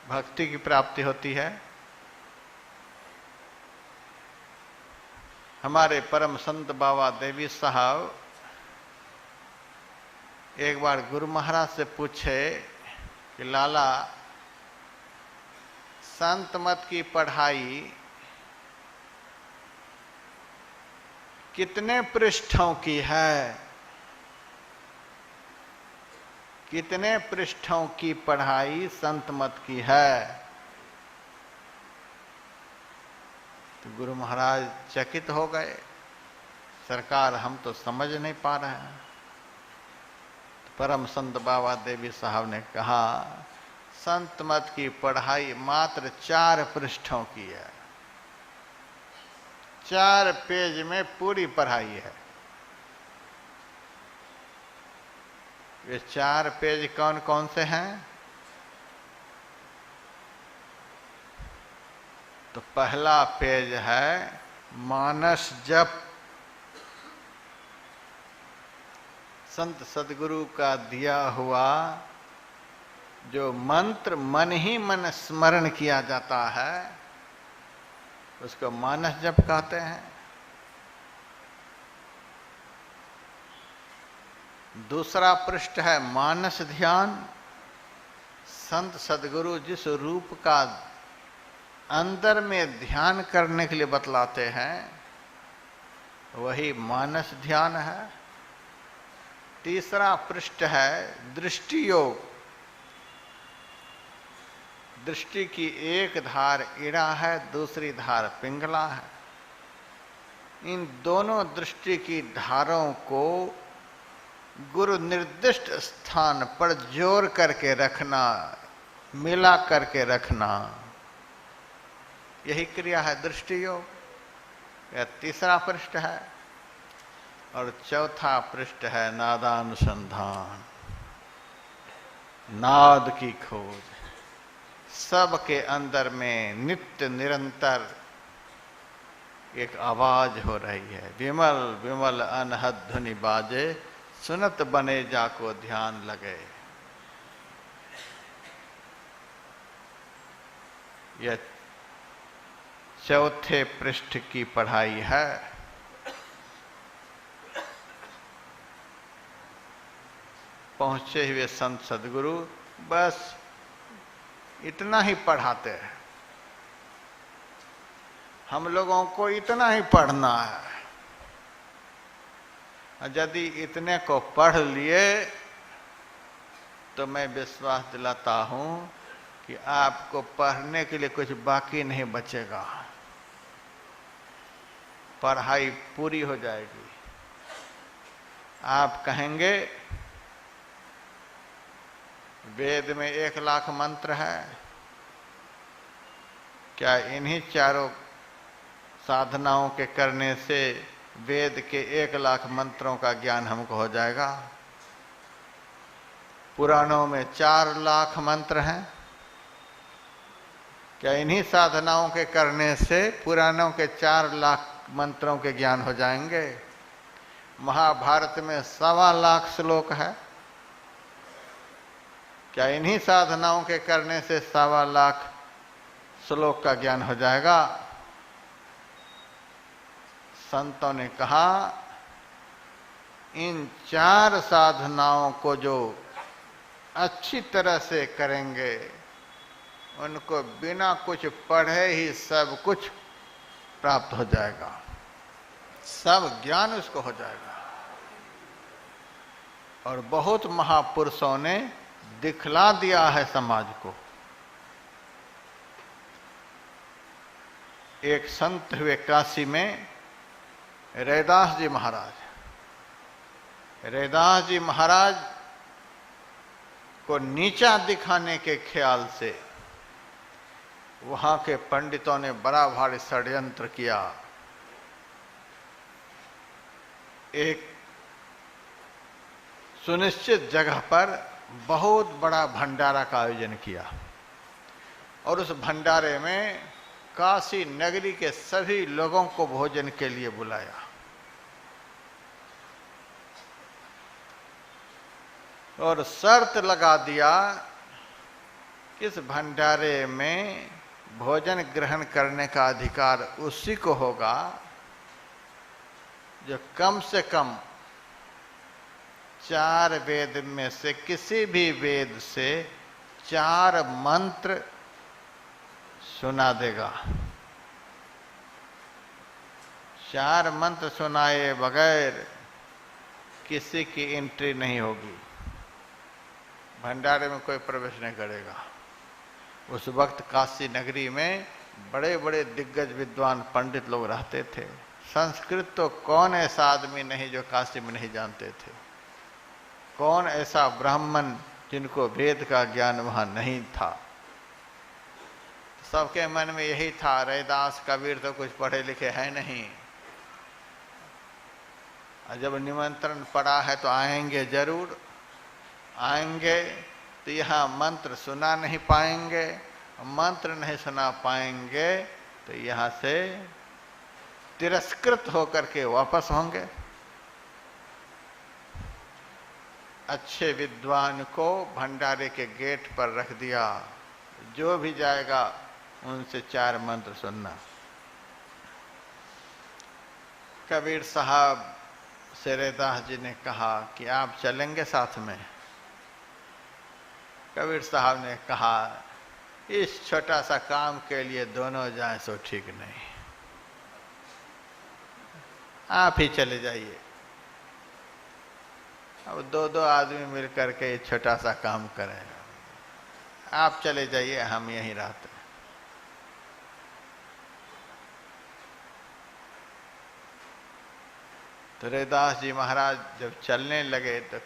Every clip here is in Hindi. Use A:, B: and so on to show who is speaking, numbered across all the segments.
A: भक्ति की प्राप्ति होती है। हमारे परम संत बाबा देवी साहब एक बार गुरु महाराज से पूछे कि लाला, संत मत की पढ़ाई कितने पृष्ठों की है? कितने पृष्ठों की पढ़ाई संत मत की है? तो गुरु महाराज चकित हो गए। सरकार, हम तो समझ नहीं पा रहे हैं। तो परम संत बाबा देवी साहब ने कहा, संत मत की पढ़ाई मात्र 4 पृष्ठों की है। 4 पेज में पूरी पढ़ाई है। ये 4 पेज कौन कौन से हैं? तो पहला पेज है मानस जप। संत सदगुरु का दिया हुआ जो मंत्र मन ही मन स्मरण किया जाता है, उसको मानस जप कहते हैं। दूसरा पृष्ठ है मानस ध्यान। संत सदगुरु जिस रूप का अंदर में ध्यान करने के लिए बतलाते हैं, वही मानस ध्यान है। तीसरा पृष्ठ है दृष्टि योग। दृष्टि की एक धार इड़ा है, दूसरी धार पिंगला है। इन दोनों दृष्टि की धारों को गुरु निर्दिष्ट स्थान पर जोड़ करके रखना, मिला करके रखना, यही क्रिया है दृष्टि योग। यह तीसरा पृष्ठ है। और चौथा पृष्ठ है नादानुसंधान, नाद की खोज। सबके अंदर में नित्य निरंतर एक आवाज हो रही है, विमल विमल अनहद ध्वनि बाजे, सुनत बने जाको ध्यान लगे। यह चौथे पृष्ठ की पढ़ाई है। पहुंचे हुए संत सदगुरु बस इतना ही पढ़ाते हैं। हम लोगों को इतना ही पढ़ना है। यदि इतने को पढ़ लिए तो मैं विश्वास दिलाता हूं कि आपको पढ़ने के लिए कुछ बाकी नहीं बचेगा। पढ़ाई पूरी हो जाएगी। आप कहेंगे वेद में 1 लाख मंत्र है, क्या इन्हीं चारों साधनाओं के करने से वेद के 1 लाख मंत्रों का ज्ञान हमको हो जाएगा? पुराणों में 4 लाख मंत्र हैं, क्या इन्हीं साधनाओं के करने से पुराणों के 4 लाख मंत्रों के ज्ञान हो जाएंगे? महाभारत में 1.25 लाख श्लोक है, क्या इन्हीं साधनाओं के करने से 1.25 लाख श्लोक का ज्ञान हो जाएगा? संतों ने कहा इन 4 साधनाओं को जो अच्छी तरह से करेंगे, उनको बिना कुछ पढ़े ही सब कुछ प्राप्त हो जाएगा, सब ज्ञान उसको हो जाएगा। और बहुत महापुरुषों ने दिखला दिया है समाज को। एक संत हुए काशी में, रैदास जी महाराज। रैदास जी महाराज को नीचा दिखाने के ख्याल से वहां के पंडितों ने बड़ा भारी षड्यंत्र किया। एक सुनिश्चित जगह पर बहुत बड़ा भंडारा का आयोजन किया और उस भंडारे में काशी नगरी के सभी लोगों को भोजन के लिए बुलाया। और शर्त लगा दिया इस भंडारे में भोजन ग्रहण करने का अधिकार उसी को होगा जो कम से कम 4 वेद में से किसी भी वेद से 4 मंत्र सुना देगा। 4 मंत्र सुनाए बगैर किसी की एंट्री नहीं होगी, भंडारे में कोई प्रवेश नहीं करेगा। उस वक्त काशी नगरी में बड़े बड़े दिग्गज विद्वान पंडित लोग रहते थे। संस्कृत तो कौन ऐसा आदमी नहीं जो काशी में नहीं जानते थे, कौन ऐसा ब्राह्मण जिनको वेद का ज्ञान वहां नहीं था। सबके मन में यही था, रैदास कबीर तो कुछ पढ़े लिखे हैं नहीं, और जब निमंत्रण पड़ा है तो आएंगे, जरूर आएंगे, तो यहाँ मंत्र सुना नहीं पाएंगे। मंत्र नहीं सुना पाएंगे तो यहाँ से तिरस्कृत होकर के वापस होंगे। अच्छे विद्वान को भंडारे के गेट पर रख दिया, जो भी जाएगा उनसे 4 मंत्र सुनना। कबीर साहब से रैदास जी ने कहा कि आप चलेंगे साथ में। कबीर साहब ने कहा इस छोटा सा काम के लिए दोनों जाएं सो ठीक नहीं, आप ही चले जाइए। अब 2-2 आदमी मिलकर के ये छोटा सा काम करें, आप चले जाइए, हम यहीं रहते। तो रैदास जी महाराज जब चलने लगे तो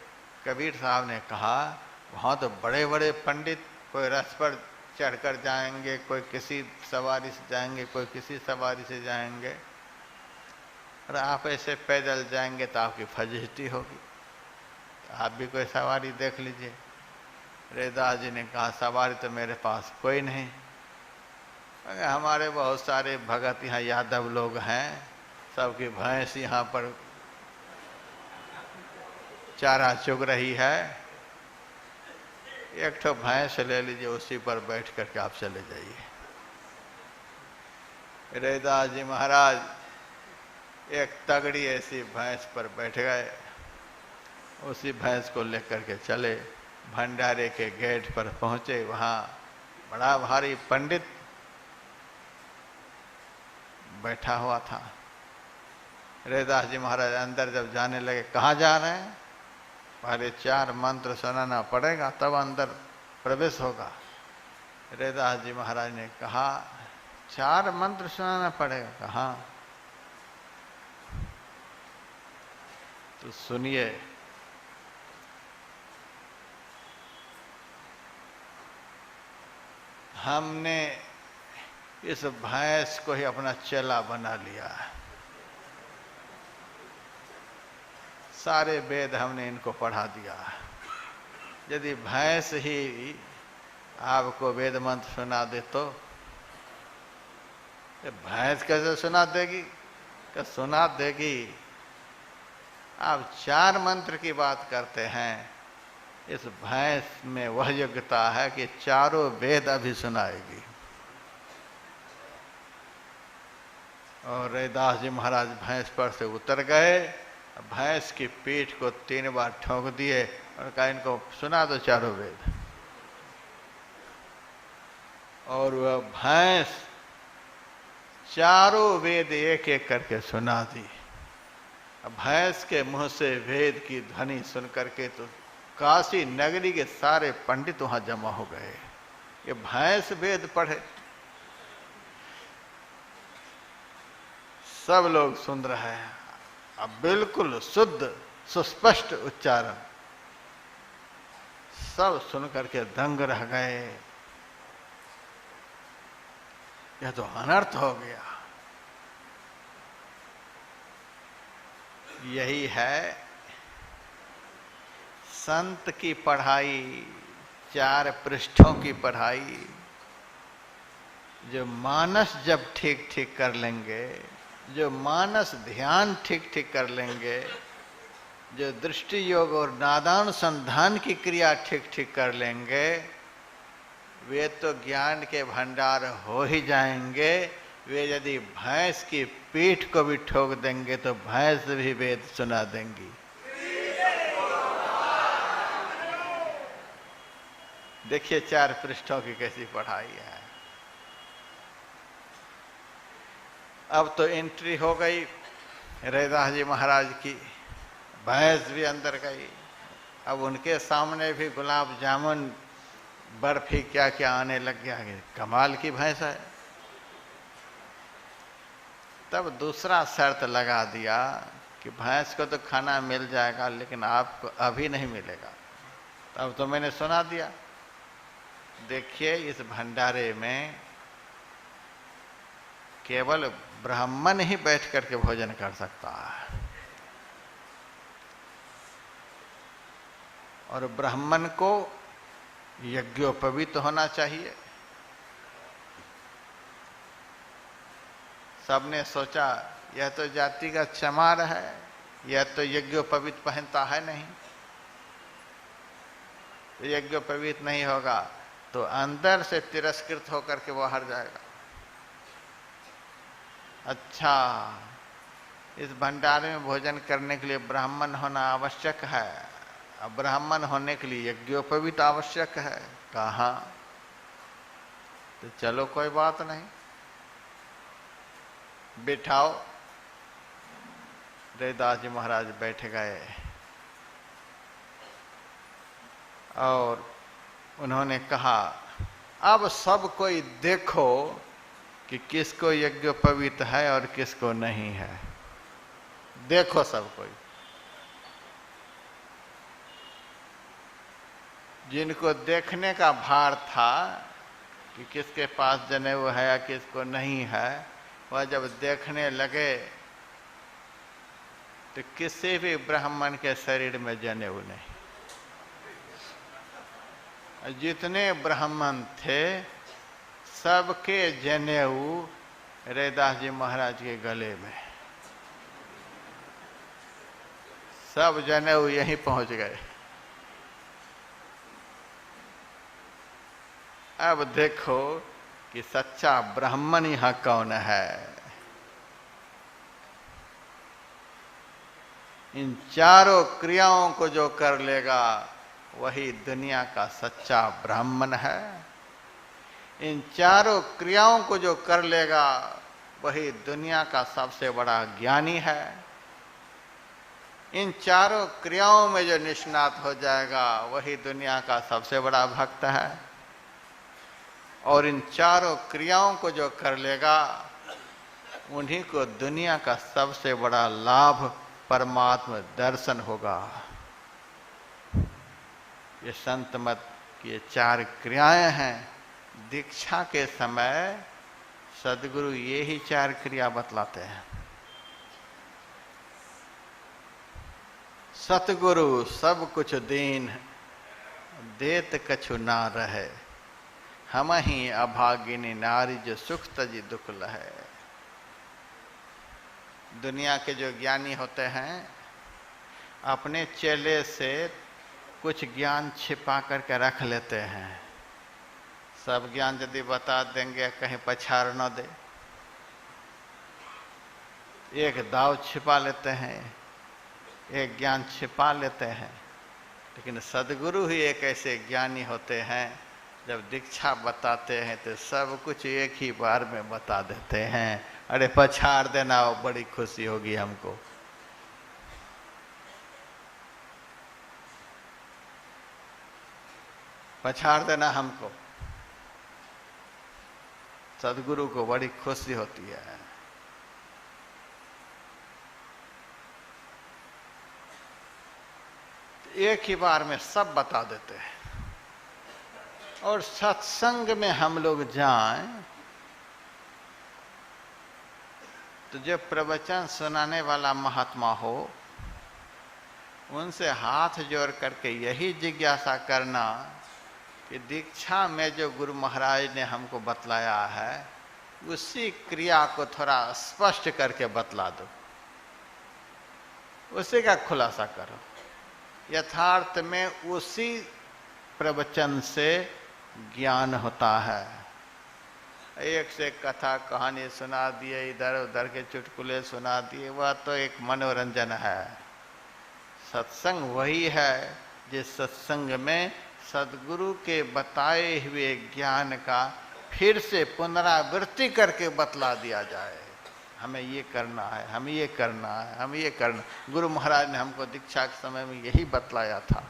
A: कबीर साहब ने कहा वहाँ तो बड़े बड़े पंडित, कोई रथ पर चढ़कर जाएंगे, कोई किसी सवारी से जाएंगे, कोई किसी सवारी से जाएंगे, और आप ऐसे पैदल जाएंगे तो आपकी फजीहती होगी, तो आप भी कोई सवारी देख लीजिए। रैदास जी ने कहा सवारी तो मेरे पास कोई नहीं, हमारे बहुत सारे भगत यहाँ यादव लोग हैं, सबकी भैंस यहाँ पर चारा चुग रही है, एक ठो भैंस ले लीजिए, उसी पर बैठ करके आप चले जाइए। रैदास जी महाराज एक तगड़ी ऐसी भैंस पर बैठ गए, उसी भैंस को लेकर के चले, भंडारे के गेट पर पहुंचे। वहां बड़ा भारी पंडित बैठा हुआ था। रैदास जी महाराज अंदर जब जाने लगे, कहाँ जा रहे हैं? पहले 4 मंत्र सुनाना पड़ेगा तब अंदर प्रवेश होगा। रैदास जी महाराज ने कहा 4 मंत्र सुनाना पड़ेगा? कहा तो सुनिए, हमने इस भैंस को ही अपना चेला बना लिया है, सारे वेद हमने इनको पढ़ा दिया है। यदि भैंस ही आपको वेद मंत्र सुना दे तो भैंस कैसे सुना देगी? क्या सुना देगी? आप 4 मंत्र की बात करते हैं, इस भैंस में वह योग्यता है कि 4 वेद अभी सुनाएगी। और रैदास जी महाराज भैंस पर से उतर गए, भैंस की पीठ को 3 बार ठोक दिए और कहा इनको सुना दो 4 वेद। और वह भैंस 4 वेद एक एक करके सुना दी। भैंस के मुंह से वेद की ध्वनि सुन करके तो काशी नगरी के सारे पंडित वहां जमा हो गए। ये भैंस वेद पढ़े, सब लोग सुन रहे हैं, अब बिल्कुल शुद्ध सुस्पष्ट उच्चारण, सब सुन करके दंग रह गए। यह तो अनर्थ हो गया। यही है संत की पढ़ाई, 4 पृष्ठों की पढ़ाई। जो मानस जब ठीक ठीक कर लेंगे, जो मानस ध्यान ठीक ठीक कर लेंगे, जो दृष्टि योग और नादानुसंधान की क्रिया ठीक ठीक कर लेंगे, वे तो ज्ञान के भंडार हो ही जाएंगे। वे यदि भैंस की पीठ को भी ठोक देंगे तो भैंस भी वेद सुना देंगी। देखिए 4 पृष्ठों की कैसी पढ़ाई है। अब तो एंट्री हो गई रैदास जी महाराज की, भैंस भी अंदर गई। अब उनके सामने भी गुलाब जामुन बर्फी क्या क्या आने लग गया। कमाल की भैंस है। तब दूसरा शर्त लगा दिया कि भैंस को तो खाना मिल जाएगा लेकिन आपको अभी नहीं मिलेगा। तब तो मैंने सुना दिया, देखिए इस भंडारे में केवल ब्राह्मण ही बैठ करके भोजन कर सकता है, और ब्राह्मण को यज्ञोपवीत होना चाहिए। सबने सोचा यह तो जाति का चमार है, यह तो यज्ञोपवीत पहनता है नहीं, तो यज्ञोपवीत नहीं होगा तो अंदर से तिरस्कृत होकर के बाहर जाएगा। अच्छा, इस भंडारे में भोजन करने के लिए ब्राह्मण होना आवश्यक है, अब ब्राह्मण होने के लिए यज्ञोपवीत आवश्यक है। कहाँ? तो चलो कोई बात नहीं, बिठाओ। रैदास जी महाराज बैठ गए और उन्होंने कहा, अब सब कोई देखो कि किसको यज्ञोपवीत है और किसको नहीं है। देखो सब कोई, जिनको देखने का भार था कि किसके पास जनेऊ है या किसको नहीं है, वह जब देखने लगे तो किसी भी ब्राह्मण के शरीर में जनेऊ नहीं। जितने ब्राह्मण थे सबके जनेऊ रैदास जी महाराज के गले में, सब जनेऊ यहीं पहुंच गए। अब देखो कि सच्चा ब्राह्मण यहां कौन है। इन चारों क्रियाओं को जो कर लेगा वही दुनिया का सच्चा ब्राह्मण है। इन चारों क्रियाओं को जो कर लेगा वही दुनिया का सबसे बड़ा ज्ञानी है। इन चारों क्रियाओं में जो निष्णात हो जाएगा वही दुनिया का सबसे बड़ा भक्त है। और इन चारों क्रियाओं को जो कर लेगा उन्हीं को दुनिया का सबसे बड़ा लाभ परमात्मा दर्शन होगा। ये संत मत की ये 4 क्रियाएं हैं। दीक्षा के समय सदगुरु ये ही 4 क्रिया बतलाते हैं। सतगुरु सब कुछ दीन, देत कछु ना रहे, हम ही अभागिनी नारी जो सुख तजी दुख लहे। दुनिया के जो ज्ञानी होते हैं अपने चेले से कुछ ज्ञान छिपा करके रख लेते हैं। सब ज्ञान यदि बता देंगे कहीं पछाड़ न दे, एक दाव छिपा लेते हैं, एक ज्ञान छिपा लेते हैं। लेकिन सदगुरु ही एक ऐसे ज्ञानी होते हैं जब दीक्षा बताते हैं तो सब कुछ एक ही बार में बता देते हैं। अरे पछाड़ देना, बड़ी खुशी होगी हमको। पछाड़ देना हमको, सदगुरु को बड़ी खुशी होती है। एक ही बार में सब बता देते हैं। और सत्संग में हम लोग जाएं तो जो प्रवचन सुनाने वाला महात्मा हो उनसे हाथ जोड़ करके यही जिज्ञासा करना कि दीक्षा में जो गुरु महाराज ने हमको बतलाया है उसी क्रिया को थोड़ा स्पष्ट करके बतला दो, उसी का खुलासा करो। यथार्थ में उसी प्रवचन से ज्ञान होता है। एक से कथा कहानी सुना दिए, इधर उधर के चुटकुले सुना दिए, वह तो एक मनोरंजन है। सत्संग वही है जिस सत्संग में सदगुरु के बताए हुए ज्ञान का फिर से पुनरावृत्ति करके बतला दिया जाए। हमें ये करना है, हमें ये करना है, हमें ये करना। गुरु महाराज ने हमको दीक्षा के समय में यही बतलाया था।